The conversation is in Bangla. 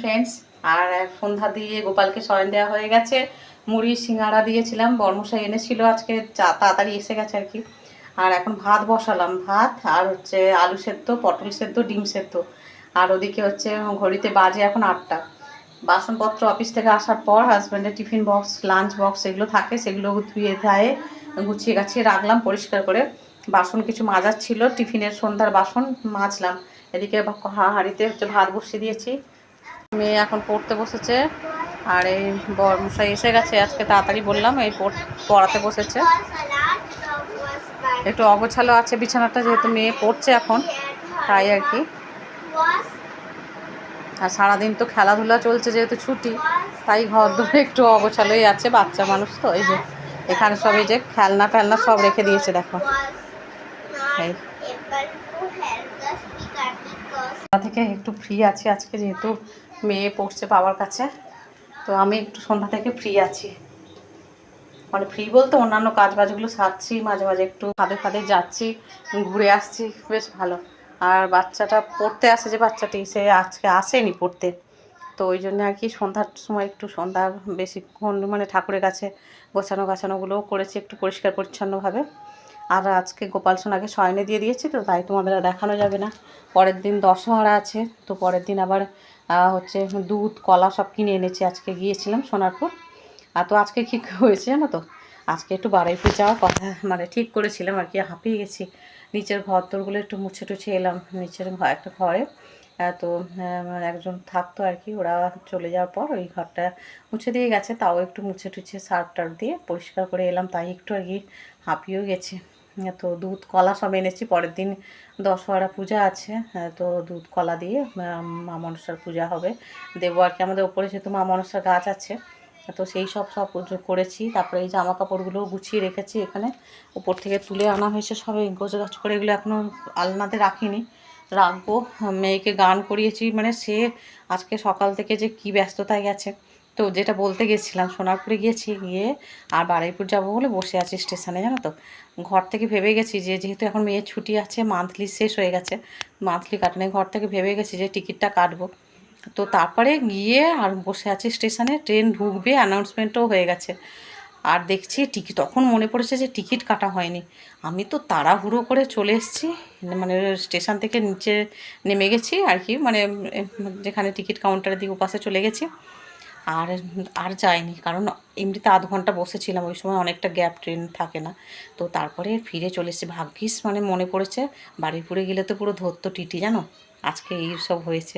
ফ্রেন্ডস, আর সন্ধ্যা দিয়ে গোপালকে শয়ন দেওয়া হয়ে গেছে। মুড়ি সিঙ্গাড়া দিয়েছিলাম, বর্মশাই এনেছিল আজকে, তাড়াতাড়ি এসে গেছে আর কি। আর এখন ভাত বসালাম, ভাত আর হচ্ছে আলু সেদ্ধ, পটল সেদ্ধ, ডিম সেদ্ধ। আর ওদিকে হচ্ছে ঘড়িতে বাজে এখন 8টা। বাসনপত্র অফিস থেকে আসার পর হাজব্যান্ডের টিফিন বক্স, লাঞ্চ বক্স এগুলো থাকে, সেগুলো ধুয়ে ধায়ে গুছিয়ে গাছিয়ে রাখলাম পরিষ্কার করে। বাসন কিছু মাজার ছিল, টিফিনের সন্ধ্যার বাসন মাজলাম। এদিকে হাঁড়িতে হচ্ছে ভাত বসিয়ে দিয়েছি। মেয়ে এখন পড়তে বসেছে, আর এই বরমশাই এসে গেছে আজকে, তাড়াতাড়ি বললাম, এই পড়াতে বসেছে। একটু অগোছালো আছে বিছানাটা, যেহেতু মেয়ে পড়ছে এখন, তাই আর কি। আর সারাদিন তো খেলাধুলা চলছে, যেহেতু ছুটি, তাই ঘর ধরে একটু অগোছালোই আছে, বাচ্চা মানুষ তো। এই যে এখানে সব এই যে খেলনা ফেলনা সব রেখে দিয়েছে, দেখো। এই থেকে একটু ফ্রি আছি আজকে, যেহেতু মেয়ে পড়ছে বাবার কাছে, তো আমি একটু সন্ধ্যা থেকে ফ্রি আছি। মানে ফ্রি বলতে অন্যান্য কাজ বাজগুলো সারছি, মাঝে মাঝে একটু ফাঁদে ফাঁদে যাচ্ছি, ঘুরে আসছি, বেশ ভালো। আর বাচ্চাটা পড়তে আসে, যে বাচ্চাটি সে আজকে আসেনি পড়তে, তো ওই জন্য আর কি সন্ধ্যার সময় একটু সন্ধ্যা বেশিক্ষণ মানে ঠাকুরের কাছে গোছানোগুলোও করেছি একটু পরিষ্কার পরিচ্ছন্নভাবে। আর আজকে গোপাল সোনাকে শয়নে দিয়ে দিয়েছি, তো তাই তোমাদের দেখানো যাবে না। পরের দিন দশহরা আছে, তো পরের দিন আবার হচ্ছে দুধ কলা সব কিনে এনেছি, আজকে গিয়েছিলাম সোনারপুর। আর তো আজকে কী হয়েছে জানো তো, আজকে একটু বারুইপুর যাওয়ার কথা মানে ঠিক করেছিলাম আর কি, হাঁপিয়ে গেছি। নিচের ঘর দোরগুলো একটু মুছে টুছে এলাম, নিচের একটা ঘরে। তো একজন থাকতো আর কি, ওরা চলে যাওয়ার পর ওই ঘরটা মুছে দিয়ে গেছে, তাও একটু মুছে টুছে সার্ফ টার্ফ দিয়ে পরিষ্কার করে এলাম, তাই একটু আর কি হাঁপিয়েও গেছি। তো দুধ কলা সব এনেছি, পরের দিন দশহরা পূজা আছে, তো দুধ কলা দিয়ে মা মনসার পূজা হবে, দেবো আর কি। আমাদের ওপরে যেহেতু মা মনসার গাছ আছে, তো সেই সব করেছি। তারপরে এই জামা কাপড়গুলোও গুছিয়ে রেখেছি এখানে, উপর থেকে তুলে আনা হয়েছে সবে গোছগাছ করে, এগুলো এখনও আলনাতে রাখিনি, রাখবো। মেয়েকে গান করিয়েছি, মানে সে আজকে সকাল থেকে যে কি ব্যস্ততায় গেছে। তো যেটা বলতে গেছিলাম, সোনারপুরে গিয়েছি, গিয়ে আর বারুইপুর যাবো বলে বসে আছি স্টেশনে, জানো তো। ঘর থেকে ভেবে গেছি যে যেহেতু এখন মেয়ের ছুটি আছে, মান্থলি শেষ হয়ে গেছে, মান্থলি কাটানো, ঘর থেকে ভেবে গেছি যে টিকিটটা কাটবো। তো তারপরে গিয়ে আর বসে আছি স্টেশনে, ট্রেন ঢুকবে, অ্যানাউন্সমেন্টও হয়ে গেছে। আর দেখছি টিকিট, তখন মনে পড়েছে যে টিকিট কাটা হয়নি। আমি তো তাড়াহুড়ো করে চলে এসেছি, মানে স্টেশন থেকে নিচে নেমে গেছি আর কি, মানে যেখানে টিকিট কাউন্টারের দিকে ওপাশে চলে গেছি। আর আর যাইনি, কারণ এমনিতে আধ ঘন্টা বসেছিলাম, ওই সময় অনেকটা গ্যাপ, ট্রেন থাকে না। তো তারপরে ফিরে চলে এসেছি, ভাগ্যিস মানে মনে পড়েছে। বারুইপুরে গেলে তো পুরো ধরতো টিটি, জানো, আজকে এই সব হয়েছে।